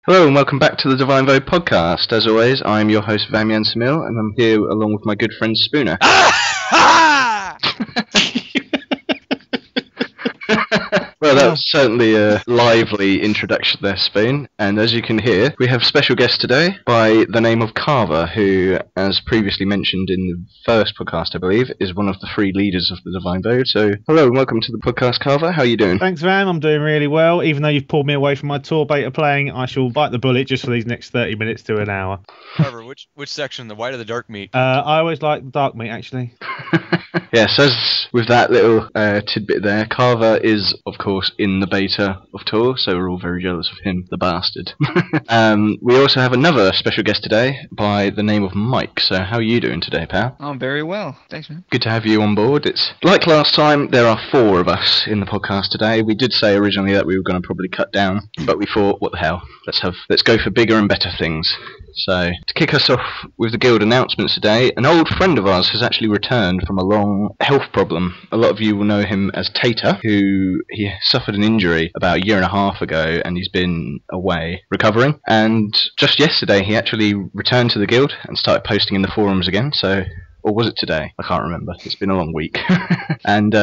Hello and welcome back to the Divine Vode podcast. As always, I'm your host Vamian Samil, and I'm here along with my good friend Spooner. Well, that was certainly a lively introduction there, Spoon. And as you can hear, we have a special guest today by the name of Carver, who, as previously mentioned in the first podcast, I believe, is one of the three leaders of the Divine Vode. So, hello and welcome to the podcast, Carver. How are you doing? Thanks, Vam. I'm doing really well. Even though you've pulled me away from my tour beta playing, I shall bite the bullet just for these next 30 minutes to an hour. Carver, which section, the white or the dark meat? I always like the dark meat, actually. Yes, as with that little tidbit there, Carver is, of course, in the beta of Tour, so we're all very jealous of him, the bastard. We also have another special guest today by the name of Mike. So how are you doing today, pal? I'm very well. Thanks, man. Good to have you on board. It's like last time, there are four of us in the podcast today. We did say originally that we were going to probably cut down, but we thought, what the hell, let's go for bigger and better things. So, to kick us off with the guild announcements today, an old friend of ours has actually returned from a long health problem. A lot of you will know him as Tater, he suffered an injury about a year and a half ago, and he's been away recovering. And just yesterday, he actually returned to the guild and started posting in the forums again, so... Or was it today? I can't remember. It's been a long week. And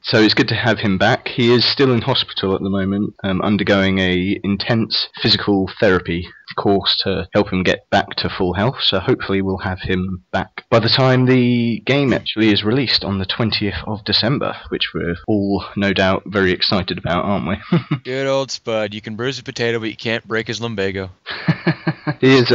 so it's good to have him back. He is still in hospital at the moment, undergoing a intense physical therapy course to help him get back to full health. So hopefully we'll have him back by the time the game actually is released on the 20th of December, which we're all no doubt very excited about, aren't we? Good old Spud. You can bruise a potato, but you can't break his lumbago. He is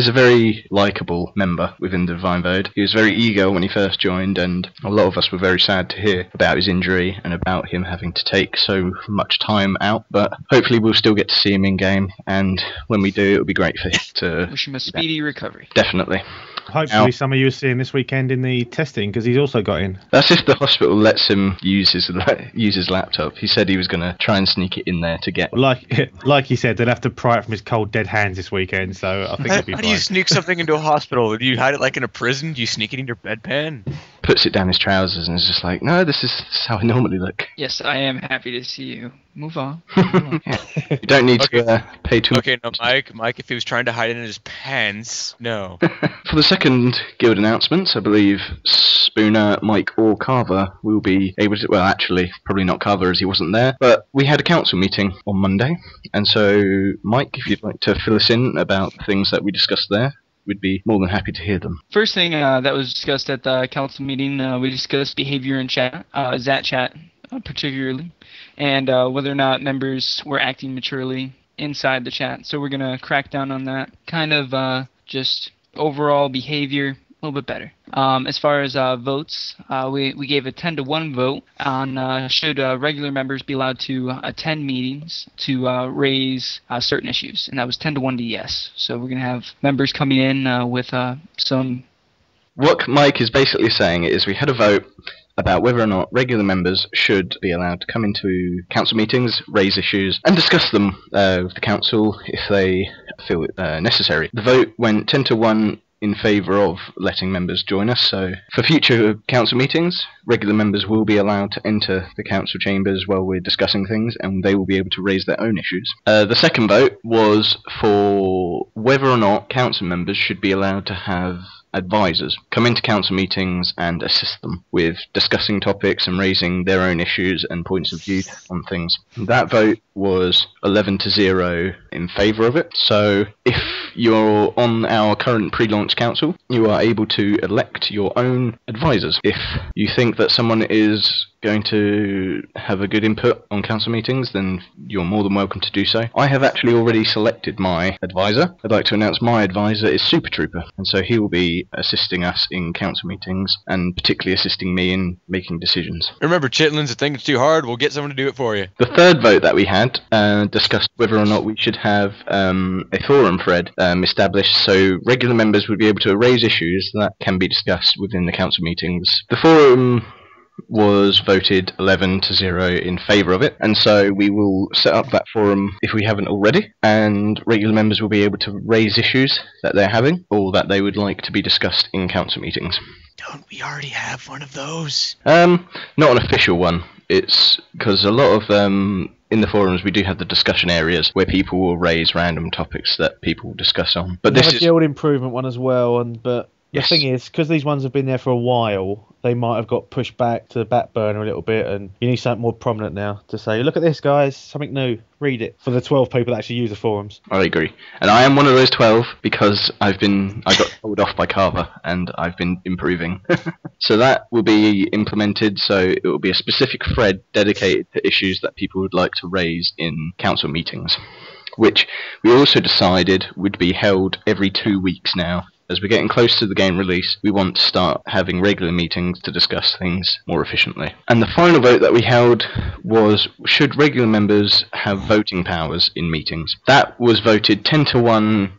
a very likeable member within the Divine Vode. He was very eager when he first joined, and a lot of us were very sad to hear about his injury and about him having to take so much time out. But hopefully we'll still get to see him in game, and when we do, it'll be great for him to... Wish him a speedy recovery. Definitely. Hopefully some of you are seeing this weekend in the testing, because he's also got in. That's if the hospital lets him use his laptop. He said he was going to try and sneak it in there to get... Like he said, they'll have to pry it from his cold, dead hands this weekend, so I think it'll be fine. How do you sneak something into a hospital? Do you hide it like in a prison? Do you sneak it in your bedpan? Puts it down his trousers and is just like, no, this is how I normally look. Yes, I am happy to see you. Move on. Yeah. You don't need to pay too much. Okay, no, Mike, if he was trying to hide it in his pants, no. For the second guild announcements, I believe Spooner, Mike, or Carver will be able to... Well, actually, probably not Carver as he wasn't there, but we had a council meeting on Monday, and so, Mike, if you'd like to fill us in about things that we discussed there, we'd be more than happy to hear them. First thing that was discussed at the council meeting, we discussed behavior in chat, Zat chat particularly, and whether or not members were acting maturely inside the chat. So we're going to crack down on that. Kind of just overall behavior a little bit better. As far as votes, we gave a 10-to-1 vote on should regular members be allowed to attend meetings to raise certain issues, and that was 10-to-1 to yes. So we're going to have members coming in with some... What Mike is basically saying is we had a vote about whether or not regular members should be allowed to come into council meetings, raise issues, and discuss them with the council if they feel it necessary. The vote went 10-to-1 in favour of letting members join us, so for future council meetings, regular members will be allowed to enter the council chambers while we're discussing things, and they will be able to raise their own issues. The second vote was for whether or not council members should be allowed to have advisors come into council meetings and assist them with discussing topics and raising their own issues and points of view on things. That vote was 11-0 in favour of it. So if you're on our current pre-launch council, you are able to elect your own advisors. If you think that someone is going to have a good input on council meetings, then you're more than welcome to do so. I have actually already selected my advisor. I'd like to announce my advisor is Super Trooper, and so he will be assisting us in council meetings, and particularly assisting me in making decisions. Remember, chitlins, if things are too hard, we'll get someone to do it for you. The third vote that we had discussed whether or not we should have a forum thread established so regular members would be able to raise issues that can be discussed within the council meetings. The forum was voted 11-0 in favour of it, and so we will set up that forum if we haven't already, and regular members will be able to raise issues that they're having or that they would like to be discussed in council meetings. Don't we already have one of those? Not an official one. It's because a lot of in the forums we do have the discussion areas where people will raise random topics that people will discuss on. But We this have a is guild improvement one as well, but the Yes. thing is, because these ones have been there for a while, they might have got pushed back to the back burner a little bit, and you need something more prominent now to say, look at this, guys, something new, read it, for the 12 people that actually use the forums. I agree, and I am one of those 12 because I got told off by Carver and I've been improving. So that will be implemented. So it will be a specific thread dedicated to issues that people would like to raise in council meetings, which we also decided would be held every 2 weeks now. As we're getting close to the game release, we want to start having regular meetings to discuss things more efficiently. And the final vote that we held was, should regular members have voting powers in meetings? That was voted 10-1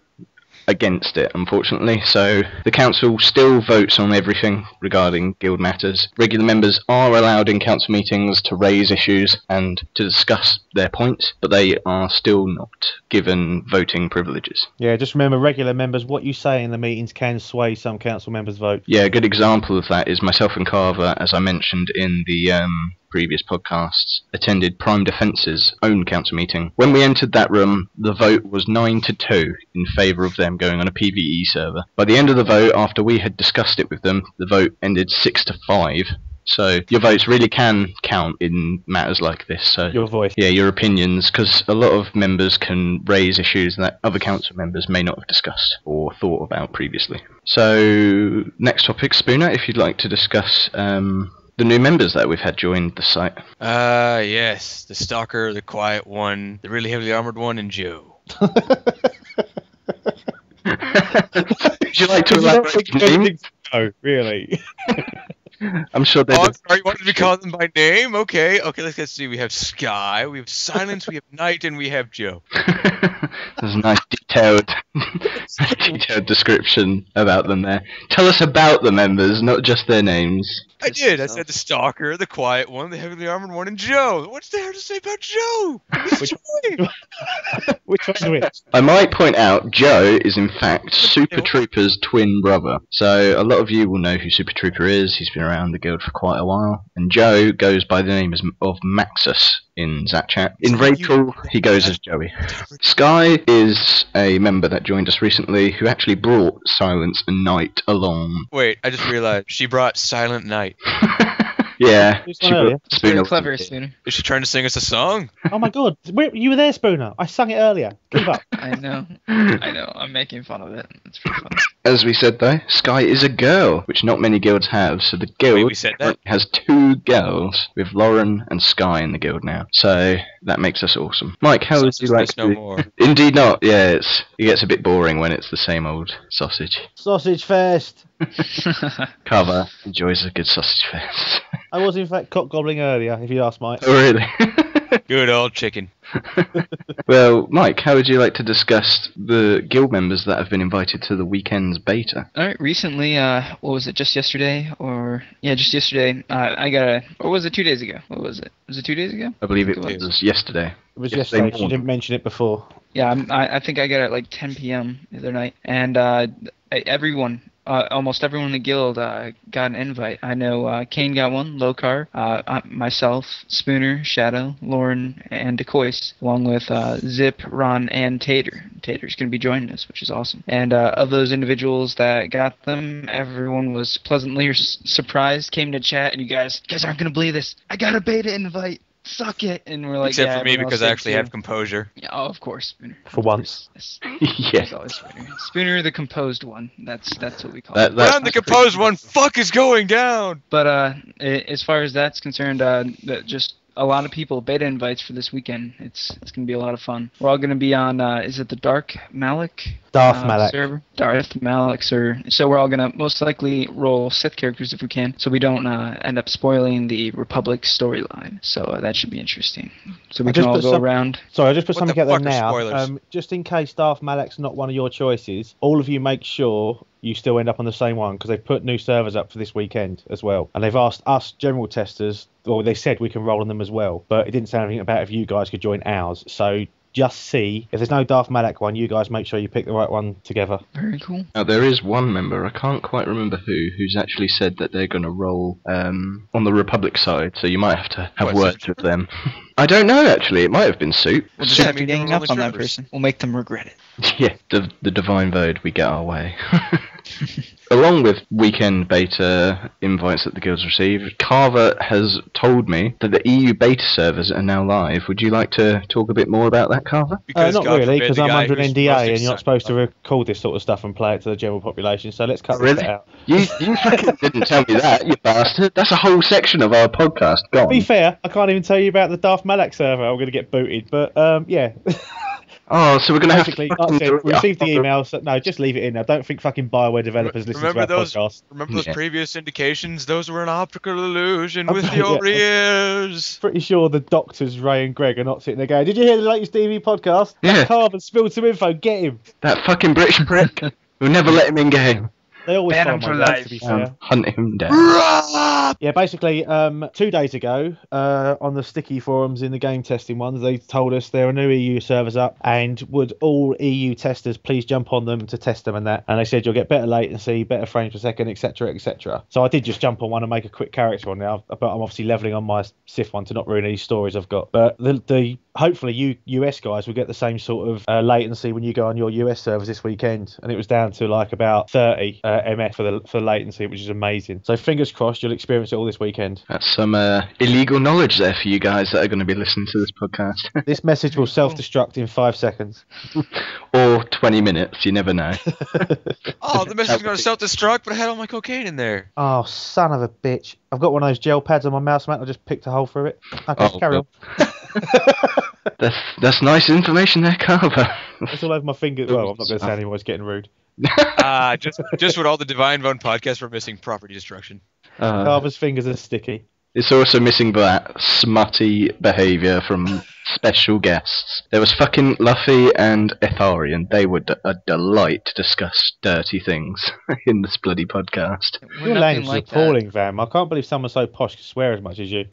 against it, unfortunately, so the council still votes on everything regarding guild matters. Regular members are allowed in council meetings to raise issues and to discuss their points, but they are still not given voting privileges. Yeah, just remember, regular members, what you say in the meetings can sway some council members' vote. Yeah, a good example of that is myself and Carver, as I mentioned in the previous podcasts, attended Prime Defence's own council meeting. When we entered that room, the vote was 9-2 in favour of them going on a PvE server. By the end of the vote, after we had discussed it with them, the vote ended 6-5. So your votes really can count in matters like this. So Your voice. yeah, your opinions, because a lot of members can raise issues that other council members may not have discussed or thought about previously. So next topic, Spooner, if you'd like to discuss the new members that we've had join the site. Yes. The Stalker, the Quiet One, the really heavily armored one, and Joe. Would you like to elaborate on names? No, really. I'm sure they Oh, I'm did. sorry, you wanted me to call them by name? Okay, let's see. We have Sky, we have Silence, we have Night, and we have Joe. There's a nice detailed description about them there. Tell us about the members, not just their names. I did. I said the Stalker, the Quiet One, the heavily armored one, and Joe. What's there to say about Joe? He's Joey. Which one's which? I might point out, Joe is in fact Super Trooper's twin brother. So a lot of you will know who Super Trooper is. He's been around the guild for quite a while. And Joe goes by the name of Maxus in Zatchat. In Rachel, he goes as Joey. Sky is a member that joined us recently who actually brought Silence and Night along. Wait, I just realized she brought Silent Night. Yeah. Who's she one earlier? brought Spooner Very with clever, her. Spooner. Is she trying to sing us a song? Oh my god, you were there, Spooner. I sung it earlier. Keep up. I know. I'm making fun of it. It's pretty funny. As we said though, Sky is a girl, which not many guilds have, so the guild Wait, we said that? has 2 girls, with Lauren and Sky in the guild now. So that makes us awesome. Mike, how would you like Sausage no to... more. Indeed not, yeah, it gets a bit boring when it's the same old sausage. Sausage fest. Carver enjoys a good sausage fest. I was in fact cock gobbling earlier, if you ask Mike. Oh really? Good old chicken. Well, Mike, how would you like to discuss the guild members that have been invited to the weekend's beta? All right, recently, what was it, just yesterday? Just yesterday, I got a... Or was it 2 days ago? What was it? Was it 2 days ago? I believe it It was yesterday. It was Yesterday yesterday. She morning. didn't mention it before. Yeah, I think I got it at like 10 p.m. the other night. And everyone... almost everyone in the guild got an invite. I know Kane got one, Lokar, myself, Spooner, Shadow, Lauren, and Decoyce, along with Zip, Ron, and Tater. Tater's going to be joining us, which is awesome. And of those individuals that got them, everyone was pleasantly surprised, came to chat, and you guys aren't going to believe this. I got a beta invite. Suck it. And we're like, Except yeah, for me, everyone else because I did actually too. have composure. Yeah, oh, of course, Spooner. For once. Yes. Yeah. There's always Spooner. Spooner, the composed one. That's what we call it. But I'm the composed one. Fuck is going down. But as far as that's concerned, just a lot of people beta invites for this weekend. It's gonna be a lot of fun. We're all gonna be on. Is it the Darth Malak server? Darth Malak server. So we're all gonna most likely roll Sith characters if we can, so we don't end up spoiling the Republic storyline. So that should be interesting. So we I can just all put go some- around. Sorry, I just put What something the out there fuck are now. spoilers? Just in case Darth Malak's not one of your choices, all of you make sure you still end up on the same one, because they've put new servers up for this weekend as well. And they've asked us general testers, or they said we can roll on them as well, but it didn't say anything about if you guys could join ours. So just see. If there's no Darth Malak one, you guys make sure you pick the right one together. Very cool. Now, there is one member, I can't quite remember who's actually said that they're going to roll on the Republic side, so you might have to have words with them. I don't know, actually. It might have been Soup. We'll just have to gang up on that person. We'll make them regret it. Yeah, the divine Vode, we get our way. Along with weekend beta invites that the guilds received, Carver has told me that the EU beta servers are now live. Would you like to talk a bit more about that, Carver? Not really, because I'm under an NDA and you're not supposed to record this sort of stuff and play it to the general population, so let's cut this bit out. You fucking didn't tell me that, you bastard. That's a whole section of our podcast gone. To be fair, I can't even tell you about the Darth Malak server. I'm going to get booted, but yeah. Oh, so we're going to have to... Basically, like I said, we received the email, so no, just leave it in. I don't think fucking Bioware developers listen to our podcast. Remember those previous indications? Those were an optical illusion with your ears. Pretty sure the doctors, Ray and Greg, are not sitting there going, did you hear the latest DV podcast? Yeah. That Carver spilled some info, get him. That fucking British prick. We'll never let him in game. They always Ban find him for my guys, life. to be fair. Hunt him down. Yeah, basically, 2 days ago, on the sticky forums in the game testing ones, they told us there are new EU servers up, and would all EU testers please jump on them to test them and that. And they said you'll get better latency, better frames per second, etc., etc. So I did just jump on one and make a quick character on now, but I'm obviously leveling on my Sith one to not ruin any stories I've got. But the hopefully US guys will get the same sort of latency when you go on your US servers this weekend, and it was down to like about 30 MF for latency, which is amazing. So fingers crossed you'll experience it all this weekend. That's some illegal knowledge there for you guys that are going to be listening to this podcast. This message will self-destruct in 5 seconds. Or 20 minutes, you never know. Oh, the message is going to self-destruct, but I had all my cocaine in there. Oh, son of a bitch. I've got one of those gel pads on my mouse, mate. I just picked a hole through it. Okay, carry on. That's nice information there, Carver. It's all over my finger. Well, I'm not going to say anymore. It's getting rude. Just what all the Divine Bone podcasts were missing: property destruction. Carver's fingers are sticky. It's also missing that smutty behaviour from special guests. There was fucking Luffy and Etharian. They were a delight to discuss dirty things in this bloody podcast. Your language is appalling, Vam. I can't believe someone so posh can swear as much as you.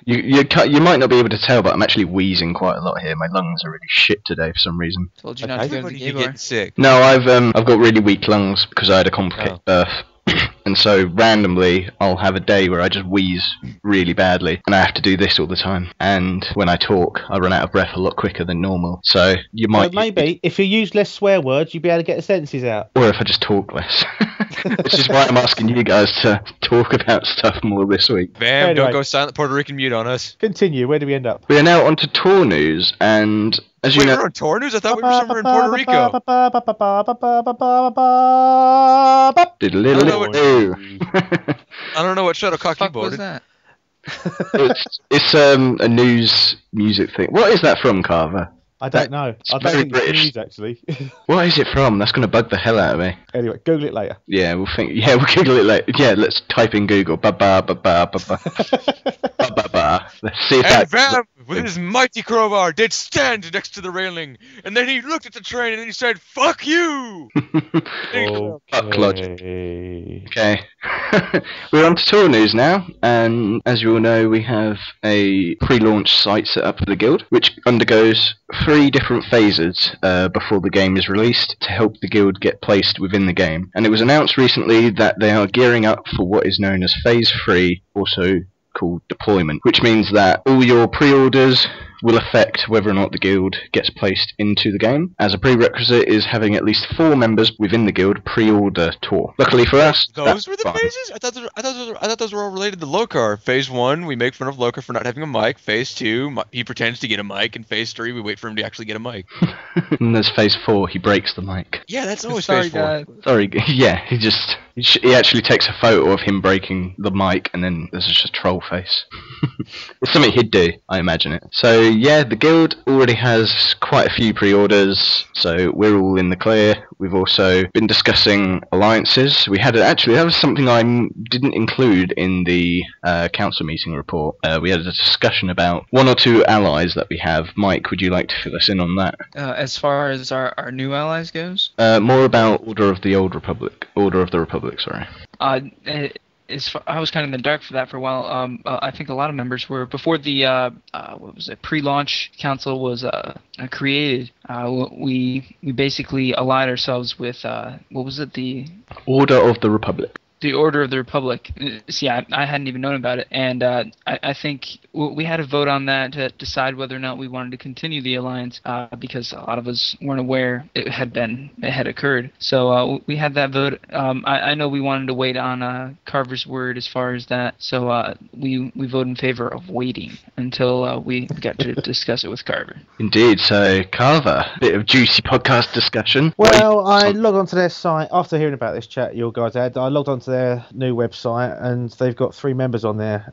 You might not be able to tell, but I'm actually wheezing quite a lot here. My lungs are really shit today for some reason. Told you not to go to the gay bar. Getting sick. No, I've got really weak lungs because I had a complicated birth. And so randomly I'll have a day where I just wheeze really badly, and I have to do this all the time. And when I talk, I run out of breath a lot quicker than normal. So you might maybe if you use less swear words, you'd be able to get the sentences out. Or if I just talk less. Which is why I'm asking you guys to talk about stuff more this week. Bam! Don't go silent Puerto Rican mute on us. Continue. Where do we end up? We are now on to tour news, and as you know, we're on tour news. I thought we were somewhere in Puerto Rico. I don't know what shuttlecock you boarded. What was that? It's a news music thing. What is that from, Carver? I don't know. I don't think it's news, actually. What is it from? That's going to bug the hell out of me. Anyway, Google it later. Yeah, we'll Google it later. Yeah, let's type in Google. Ba-ba-ba-ba-ba-ba. Ba-ba-ba. Let's see if And Vam, with his mighty crowbar, did stand next to the railing, and then he looked at the train and then he said, "Fuck you!" Fuck logic. Okay. We're on to tour news now, and as you all know, we have a pre-launch site set up for the guild, which undergoes 3 different phases before the game is released to help the guild get placed within the game. And it was announced recently that they are gearing up for what is known as Phase 3, also called deployment, which means that all your pre-orders will affect whether or not the guild gets placed into the game. As a prerequisite is having at least 4 members within the guild pre-order tour. Luckily for us, those were the phases? I thought those were all related to Lokar. Phase 1, we make fun of Lokar for not having a mic. Phase 2, he pretends to get a mic. And Phase 3, we wait for him to actually get a mic. And there's Phase 4, he breaks the mic. Yeah, that's always Phase 4. Sorry, yeah, he actually takes a photo of him breaking the mic, and then there's just a troll face. It's something he'd do, I imagine it. So yeah, the guild already has quite a few pre-orders, so we're all in the clear. We've also been discussing alliances. that was something I didn't include in the council meeting report. We had a discussion about 1 or 2 allies that we have. Mike, would you like to fill us in on that? As far as our new allies goes? More about Order of the Republic, sorry. I was kind of in the dark for that for a while. I think a lot of members were before the pre-launch council was created. We basically allied ourselves with what was it, the Order of the Republic. The Order of the Republic. See, I hadn't even known about it, and I think we had a vote on that to decide whether or not we wanted to continue the alliance, because a lot of us weren't aware it had occurred. So we had that vote. I know we wanted to wait on Carver's word as far as that, so we voted in favor of waiting until we got to discuss it with Carver. Indeed. So Carver, bit of juicy podcast discussion. Well, I logged onto their site after hearing about this chat you guys had. I logged onto their new website and they've got 3 members on there.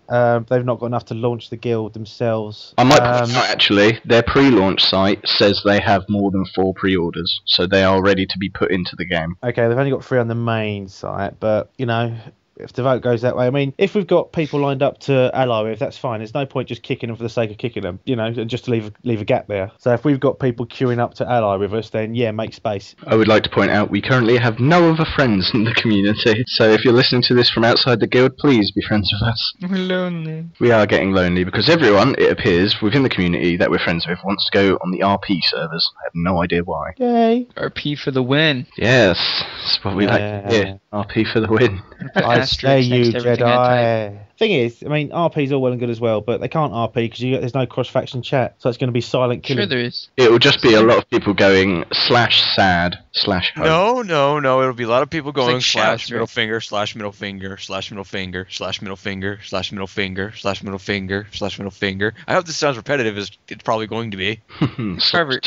They've not got enough to launch the guild themselves. I might point out, actually, their pre-launch site says they have more than 4 pre-orders, so they are ready to be put into the game. Okay, they've only got 3 on the main site, but you know, if the vote goes that way, I mean, if we've got people lined up to ally with, that's fine. There's no point just kicking them for the sake of kicking them, you know, and just to leave a gap there. So if we've got people queuing up to ally with us, then yeah, make space. I would like to point out we currently have no other friends in the community, so if you're listening to this from outside the guild, please be friends with us. We're lonely. We are getting lonely because everyone, it appears, within the community that we're friends with wants to go on the RP servers. I have no idea why. Yay! RP for the win. Yes, that's what we like to hear. RP for the win. I say you, Jedi. Thing is, I mean, RP's all well and good as well, but they can't RP because there's no cross-faction chat, so it's going to be silent killing. Sure there is. It will just be a lot of people going /sad/home. No. It'll be a lot of people going like shouts, /middle finger /middle finger /middle finger /middle finger /middle finger /middle finger /middle finger. I hope this sounds repetitive, as it's probably going to be. Carver,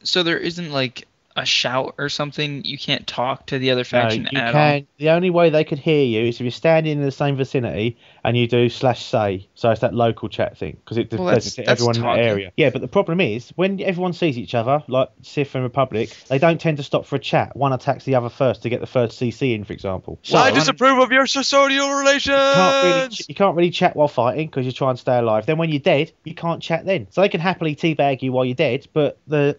so there isn't like a shout or something? You can't talk to the other faction you at can. all? The only way they could hear you is if you're standing in the same vicinity and you do /say. So it's that local chat thing, because it does to everyone in that talking. area. Yeah, but the problem is, when everyone sees each other, like Sith and Republic, they don't tend to stop for a chat. One attacks the other first to get the first CC in, for example. So I disapprove of your societal relations! you can't really chat while fighting because you're trying to stay alive. Then when you're dead, you can't chat then. So they can happily teabag you while you're dead, but the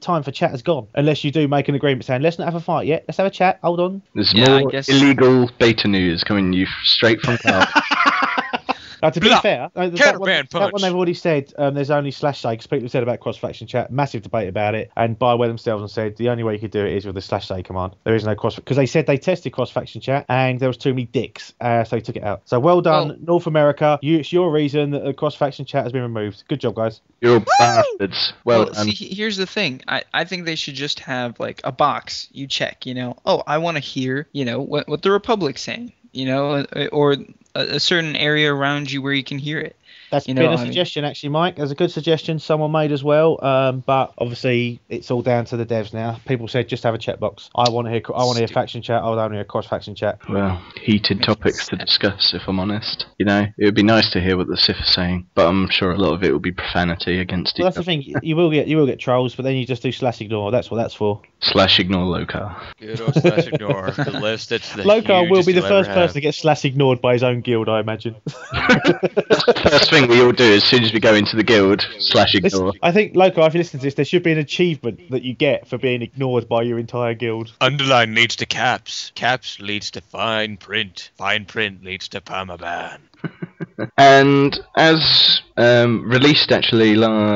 time for chat is gone. Unless you do make an agreement saying, let's not have a fight yet, let's have a chat, hold on. There's Yeah, I more guess- illegal beta news coming you straight from Carl. To be Blah. fair, that Counterband one punch. they've already said there's only /say, because people have said about cross-faction chat, massive debate about it, and Bioware themselves and said the only way you could do it is with the /say command. There is no cross, because they said they tested cross-faction chat and there was too many dicks, so they took it out. So well done, Well- North America. It's your reason that the cross-faction chat has been removed. Good job, guys. You're bastards. Well done. see, here's the thing. I think they should just have like a box you check, you know. Oh, I want to hear, you know, what the Republic's saying, you know, or a certain area around you where you can hear it. That's You know been a what I mean? suggestion, actually, Mike. There's a good suggestion someone made as well, but obviously it's all down to the devs now. People said just have a checkbox. I want to hear faction chat. I would only hear cross-faction chat. Well, heated topics to discuss, if I'm honest. You know, it would be nice to hear what the Sith are saying, but I'm sure a lot of it will be profanity against Well, each that's the other. thing. You will get trolls, but then you just do /ignore. That's what that's for. /ignore Lokar. Good old /ignore. The list that's the Lokar will be the hugest first you'll ever person to get /ignored by his own guild, I imagine. First thing we all do as soon as we go into the guild, /ignore. I think, Lokar, if you listen to this, there should be an achievement that you get for being ignored by your entire guild. Underline leads to caps. Caps leads to fine print. Fine print leads to permaban. And as released actually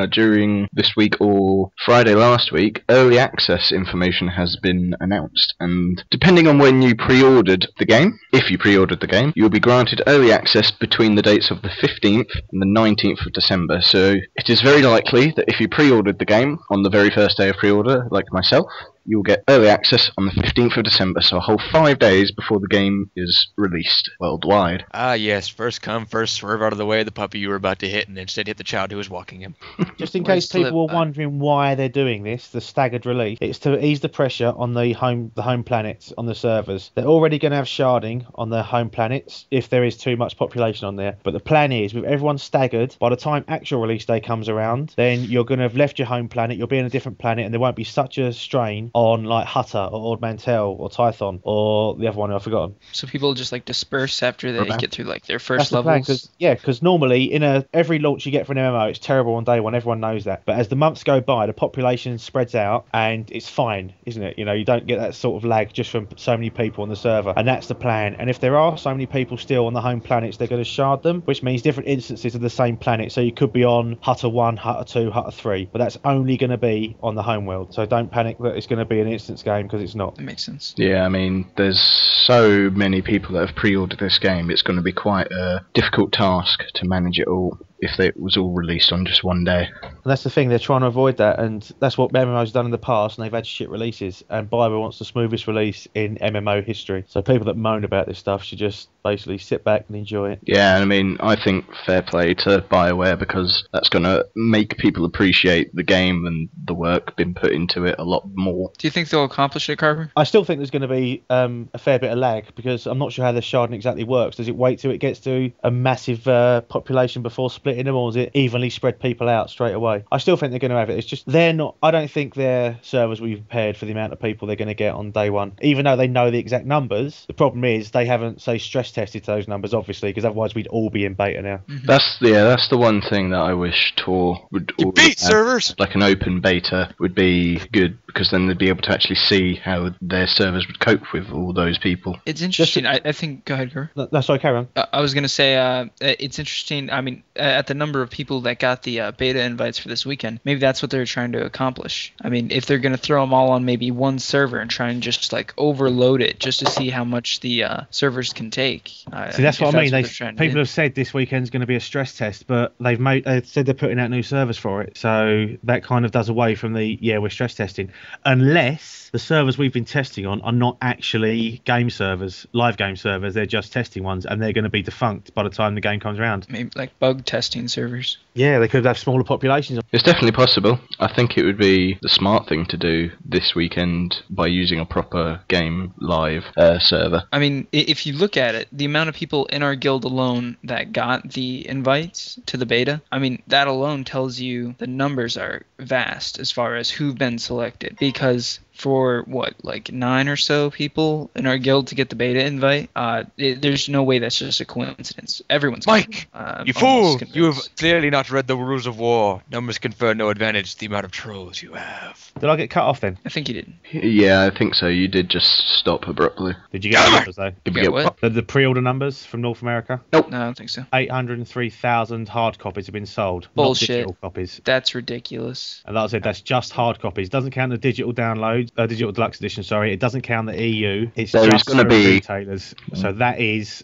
during this week or Friday last week, early access information has been announced, and depending on when you pre-ordered the game, if you pre-ordered the game, you'll be granted early access between the dates of the 15th and the 19th of December. So it is very likely that if you pre-ordered the game on the very first day of pre-order, like myself, you'll get early access on the 15th of December, so a whole 5 days before the game is released worldwide. Ah, yes. First come, first swerve out of the way of the puppy you were about to hit, and instead hit the child who was walking him. Just in Where's case people Slip? were wondering why they're doing this, the staggered release, it's to ease the pressure on the home planets on the servers. They're already going to have sharding on the home planets if there is too much population on there. But the plan is, with everyone staggered, by the time actual release day comes around, then you're going to have left your home planet, you'll be in a different planet, and there won't be such a strain on like Hutter or Ord Mantell or Tython or the other one I've forgotten. So people just like disperse after they get through like their first That's the plan, levels. because normally every launch you get for an MMO, it's terrible on day one. Everyone knows that. But as the months go by, the population spreads out, and it's fine, isn't it? You don't get that sort of lag just from so many people on the server, and that's the plan. And if there are so many people still on the home planets, they're going to shard them, which means different instances of the same planet. So you could be on Hutter 1, Hutter 2, Hutter 3, but that's only going to be on the home world. So don't panic that it's going to be an instance game, because it's not. That makes sense. Yeah, I mean, there's so many people that have pre-ordered this game, it's going to be quite a difficult task to manage it all if it was all released on just one day. And that's the thing, they're trying to avoid that, and that's what MMO's done in the past, and they've had shit releases, and BioWare wants the smoothest release in MMO history. So people that moan about this stuff should just basically sit back and enjoy it. Yeah, I mean, I think fair play to BioWare, because that's going to make people appreciate the game and the work been put into it a lot more. Do you think they'll accomplish it, Carver? I still think there's going to be a fair bit of lag, because I'm not sure how the sharding exactly works. Does it wait till it gets to a massive population before splitting them, or is it evenly spread people out straight away? I still think they're going to have it. It's just they're not. I don't think their servers will be prepared for the amount of people they're going to get on day one, even though they know the exact numbers. The problem is they haven't, say, stress tested those numbers, obviously, because otherwise we'd all be in beta now. Mm-hmm. That's the one thing that I wish Tor would. You beat servers. Like an open beta would be good, because then they'd be able to actually see how their servers would cope with all those people. It's interesting. I think. Go ahead, Carver. No, sorry, carry on. I was going to say it's interesting. I mean, at the number of people that got the beta invites for this weekend, maybe that's what they're trying to accomplish. I mean, if they're going to throw them all on maybe one server and try and just like overload it just to see how much the servers can take. See, that's what I mean. People have said this weekend's going to be a stress test, but they said they're putting out new servers for it. So that kind of does away from we're stress testing. Unless the servers we've been testing on are not actually game servers, live game servers, they're just testing ones, and they're going to be defunct by the time the game comes around. Maybe like bug testing servers. Yeah, they could have smaller populations. It's definitely possible. I think it would be the smart thing to do this weekend by using a proper game live server. I mean, if you look at it, the amount of people in our guild alone that got the invites to the beta, I mean, that alone tells you the numbers are vast as far as who've been selected. Because for like 9 or so people in our guild to get the beta invite, there's no way that's just a coincidence. Everyone's Mike, you fool! convinced. You have clearly not read the rules of war. Numbers confer no advantage to the amount of trolls you have. Did I get cut off then? I think you did. Yeah, I think so. You did just stop abruptly. Did you get the numbers though? Did we Get what? The pre-order numbers from North America? No, I don't think so. 803,000 hard copies have been sold. Bullshit. Not digital copies. That's ridiculous. And like I said, that's just hard copies. Doesn't count the digital download, digital deluxe edition. Sorry, it doesn't count the EU. It's There is just gonna for be- retailers. So that is,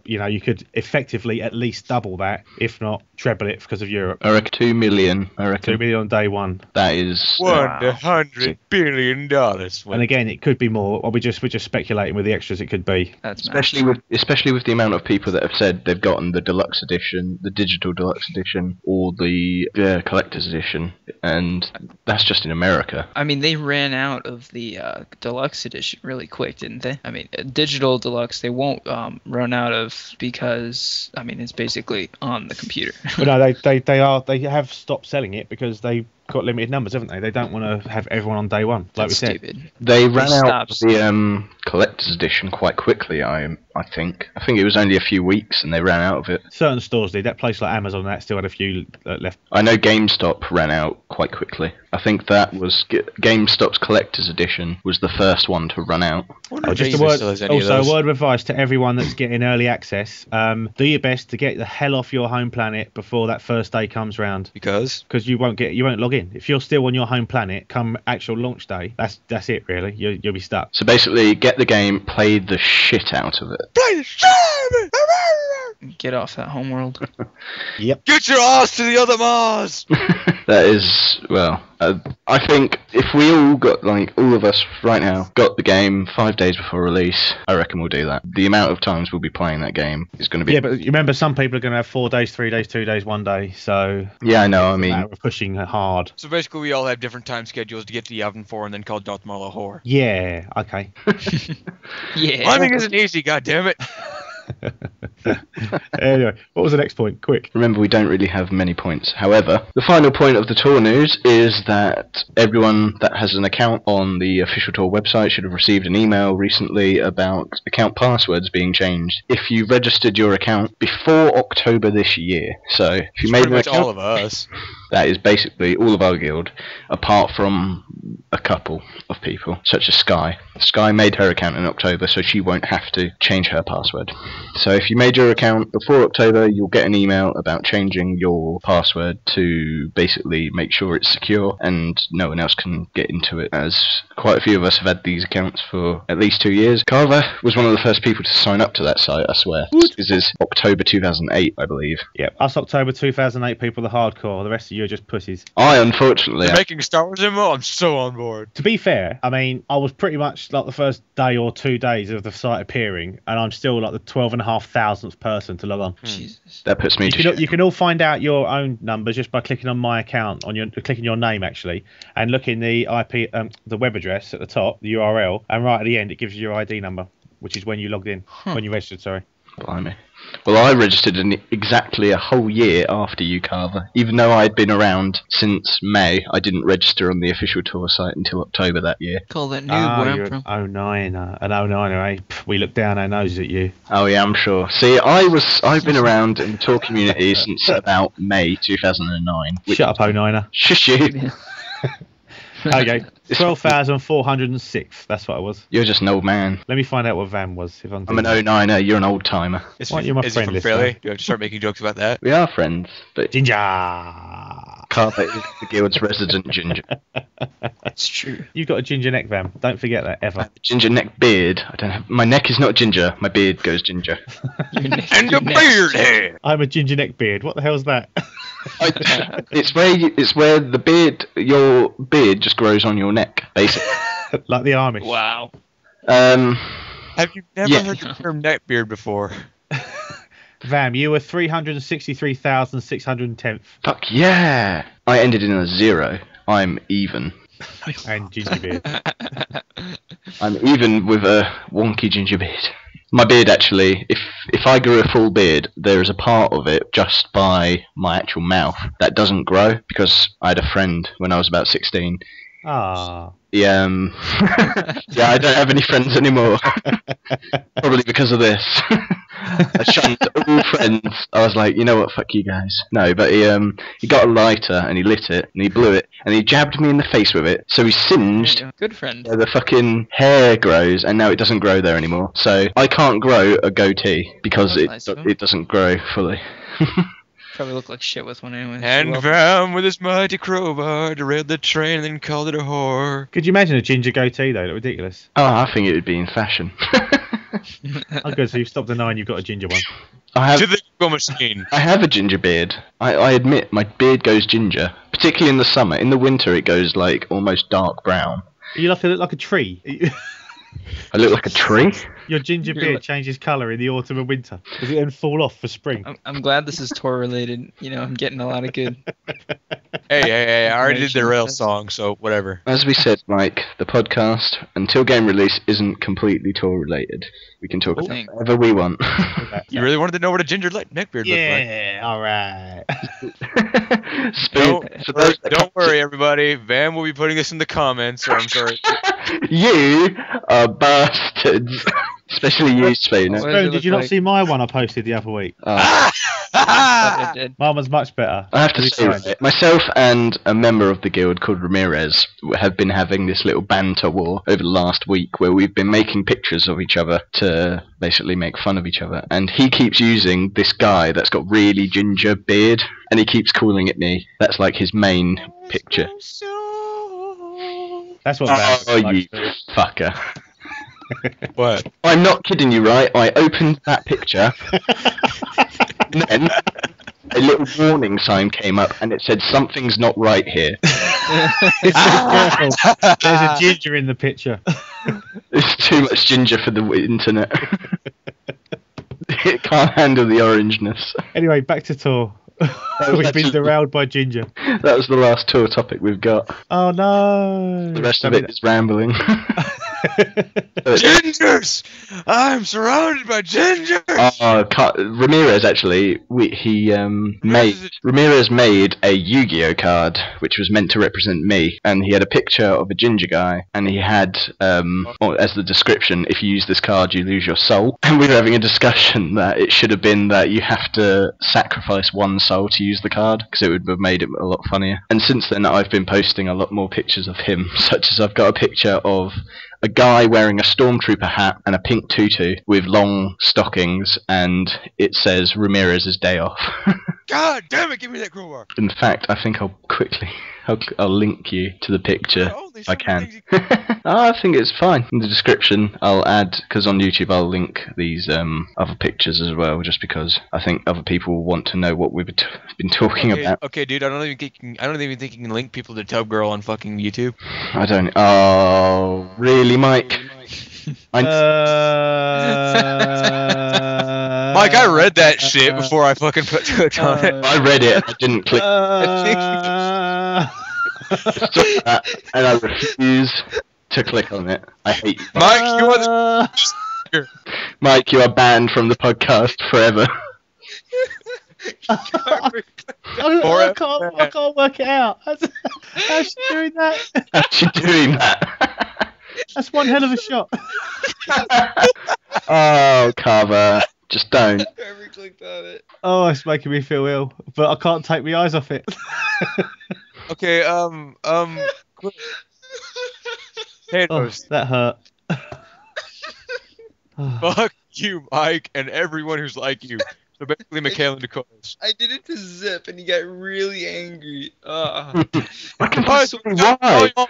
you could effectively at least double that, if not treble it, because of Europe. I reckon 2 million. I 2 reckon million on day one. that is. $100 billion. And again, it could be more. Or we're just speculating with the extras. It could be. That's Especially with the amount of people that have said they've gotten the deluxe edition, the digital deluxe edition, or the collector's edition, and that's just in America. I mean, they ran out of the deluxe edition really quick, didn't they? I mean, digital deluxe they won't run out of, because I mean it's basically on the computer. But no, they have stopped selling it because they've got limited numbers, haven't they? They don't want to have everyone on day one, like That's we said. stupid. They ran out stopped. of the collector's edition quite quickly. I think it was only a few weeks, and they ran out of it. Certain stores did. That place like Amazon, that still had a few left. I know GameStop ran out quite quickly. I think that was GameStop's collector's edition was the first one to run out. Just a word, also a word of advice to everyone that's getting early access: do your best to get the hell off your home planet before that first day comes round, Because you won't log in. If you're still on your home planet come actual launch day, that's it really. You'll be stuck. So basically, get the game, play the shit out of it. Get off that homeworld. get your ass to the other Mars. That is, well, I think if we all got, like, all of us right now, got the game 5 days before release, I reckon we'll do that. The amount of times we'll be playing that game is going to be... Yeah, but you remember some people are going to have 4 days, 3 days, 2 days, 1 day, so... Yeah, I know, I mean... We're pushing hard. So basically, we all have different time schedules to get to Yavin 4 and then call Darth Maul a whore. Yeah, okay. Yeah. Climbing isn't easy, goddammit. Anyway, what was the next point? Quick. Remember, we don't really have many points. However, the final point of the tour news is that everyone that has an account on the official tour website should have received an email recently about account passwords being changed. If you registered your account before October this year, so if you made Pretty an much account, all of us. that is basically all of our guild, apart from a couple of people, such as Sky. Sky made her account in October, so she won't have to change her password. So if you made your account before October, you'll get an email about changing your password to basically make sure it's secure and no one else can get into it, as quite a few of us have had these accounts for at least 2 years. Carver was one of the first people to sign up to that site, I swear. This is October 2008, I believe. Yep, us October 2008 people are hardcore. The rest of you are just pussies. I, unfortunately... They're making Star Wars MMO. I'm so on board. To be fair, I mean, I was pretty much like the first day or 2 days of the site appearing, and I'm still like the 12,500th person to log on. Jesus. That puts me You can all find out your own numbers just by clicking on my account, clicking your name actually, and looking the IP, the web address at the top, the URL, and right at the end it gives you your ID number, which is when you logged in, when you registered. Sorry. Blimey. Well, I registered in exactly a whole year after you, Carver. Even though I'd been around since May, I didn't register on the official tour site until October that year. Call that noob where You're I'm from. an 09er, an 09er, eh? Pff, we look down our noses at you. Oh yeah, I'm sure. See, I've been around in the tour community since about May 2009. Shut up, 09er. Shush you. Okay, 12,406. That's what I was. You're just an old man. Let me find out what Van was. If I'm I'm an 09er, you're an old timer. Is, Why aren't you my is friend he from this Philly? time? Do I have to start making jokes about that? We are friends, but Ginger. Carver is the guild's resident ginger. It's true. You've got a ginger neck, Van. Don't forget that ever. Ginger neck beard. I don't have. My neck is not ginger. My beard goes ginger. And the beard hair! I'm a ginger neck beard. What the hell's that? It's where the beard, your beard just grows on your neck, basically. Like the Amish. Wow. Have you never Yeah. heard the term neckbeard before? Vam, you were 363,610th. Fuck yeah! I ended in a 0. I'm even. And ginger beard. I'm even with a wonky ginger beard. My beard, actually, if I grew a full beard, there is a part of it just by my actual mouth that doesn't grow, because I had a friend when I was about 16. Ah. Yeah, yeah, I don't have any friends anymore. Probably because of this. I shunned all friends. I was like, you know what, fuck you guys. No, but he got a lighter and he lit it and he blew it and he jabbed me in the face with it. So he singed Good friend. where the fucking hair grows, and now it doesn't grow there anymore. So I can't grow a goatee because Oh, that's nice of him. it doesn't grow fully. Probably look like shit with one anyway. And Well, found with his mighty crowbar derailed the train and then called it a whore. Could you imagine a ginger goatee, though? That's ridiculous. Oh, I think it would be in fashion. Oh, good. So you've stopped denying you've got a ginger one. I To have the go machine. I have a ginger beard. I admit my beard goes ginger, particularly in the summer. In the winter, it goes like almost dark brown. You look like a tree. I look like a tree. Your ginger You're beard like- changes colour in the autumn and winter. Does it then fall off for spring? I'm glad this is tour related. You know, I'm getting a lot of good. Hey, I already did the Information. rail song, so whatever. As we said, Mike, the podcast, until game release, isn't completely tour related. We can talk about Thanks. whatever we want. You really wanted to know what a ginger neckbeard looked Yeah, all right. Spoon, for those that Don't can't worry, everybody. Van will be putting this in the comments, or I'm sorry. see- You are bastards. Especially you, Spooner. What does it Spoon, did look you not like? see my one I posted the other week? Oh. I did. Mine was much better. I have to Really say, fine. right, myself and a member of the guild called Ramirez have been having this little banter war over the last week where we've been making pictures of each other to basically make fun of each other. And he keeps using this guy that's got really ginger beard, and he keeps calling it me. That's like his main picture. That's what Van Oh, likes you to do. fucker. What? I'm not kidding you, right? I opened that picture, and then a little warning sign came up, and it said something's not right here. Careful. There's a ginger in the picture. There's too much ginger for the internet. It can't handle the orangeness. Anyway, back to tour. We've been derailed by ginger. That was the last tour topic we've got. Oh no. The rest of it is rambling. Gingers! I'm surrounded by gingers! Ramirez actually, Ramirez made a Yu-Gi-Oh card which was meant to represent me, and he had a picture of a ginger guy, and he had, as the description, if you use this card you lose your soul. And we were having a discussion that it should have been that you have to sacrifice one soul to use the card, because it would have made it a lot funnier. And since then I've been posting a lot more pictures of him, such as I've got a picture of a guy wearing a stormtrooper hat and a pink tutu with long stockings, and it says Ramirez's day off. God damn it, give me that crowbar! In fact, I think I'll link you to the picture if I can. I think it's fine. In the description, I'll add, because on YouTube I'll link these other pictures as well, just because I think other people want to know what we've been talking about. Okay, dude, I don't even think you can link people to Tub Girl on fucking YouTube. I don't. Oh, really, Mike? Mike, I read that shit before I fucking clicked on it. I read it. I didn't click. And I refuse to click on it. I hate you. Mike, you are banned from the podcast forever. I can't work it out. How's she doing that? How's she doing that? That's one hell of a shot. Oh, Carver, just don't. Whoever clicked on it. Oh, it's making me feel ill, but I can't take my eyes off it. Okay, Potatoes. That hurt. Fuck you, Mike, and everyone who's like you. So basically, Mikhail and Dakota. I did it to Zip, and he got really angry. Why?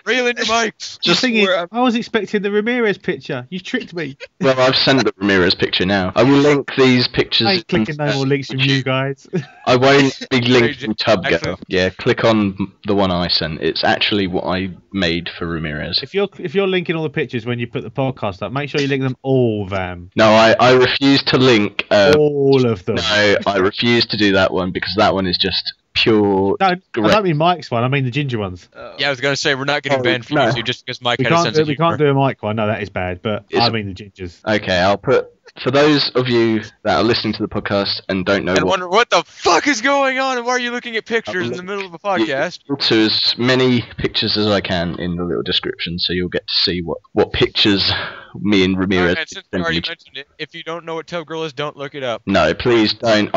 Reel in your mics. Just thinking, I was expecting the Ramirez picture. You tricked me. Well, I've sent the Ramirez picture now. I will link these pictures. I ain't clicking no more links from you guys. I won't be linking TubGo. Yeah, click on the one I sent. It's actually what I made for Ramirez. If you're linking all the pictures when you put the podcast up, make sure you link them all, Vam. No, I refuse to link all of them. No, I refuse to do that one because that one is just pure. No, I don't mean Mike's one. I mean the ginger ones. Yeah, I was gonna say we're not getting banned from YouTube just because Mike had a sense of humor. We can't do a Mike one. No, that is bad. But I mean the gingers. Okay, I'll put. For those of you that are listening to the podcast and don't know, wonder what the fuck is going on and why are you looking at pictures in the middle of a podcast? To as many pictures as I can in the little description, so you'll get to see what pictures me and Ramirez. Right, since you already mentioned it, if you don't know what Tub Girl is, don't look it up. No, please don't.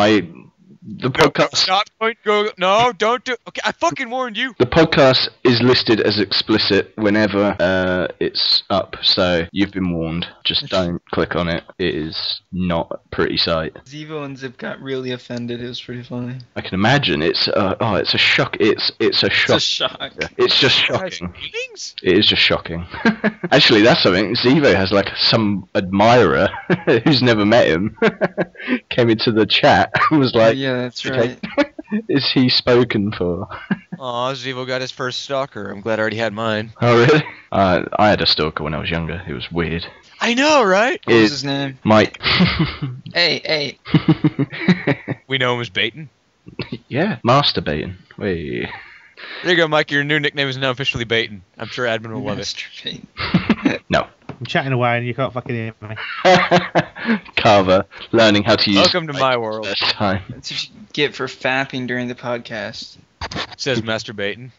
The podcast. Stop. No, don't do. Okay, I fucking warned you. The podcast is listed as explicit whenever it's up, so you've been warned. Just don't click on it. It is not a pretty sight. Zevo and Zip got really offended. It was pretty funny. I can imagine. It's a shock. It's a shock. It's a shock. It's just shocking. It is just shocking. Actually, that's something. Zevo has like some admirer who's never met him came into the chat and was like, yeah, that's right. Is he spoken for? Aw, Zevo got his first stalker. I'm glad I already had mine. Oh, really? I had a stalker when I was younger. It was weird. I know, right? What was his name? Mike. Hey. We know him as Baton? Yeah, masturbating. Wait. There you go, Mike. Your new nickname is now officially Baton. I'm sure admin will love it. No. I'm chatting away and you can't fucking hear me. Carver, learning how to use. Welcome to my world. First time. That's what you get for fapping during the podcast. Says masturbating.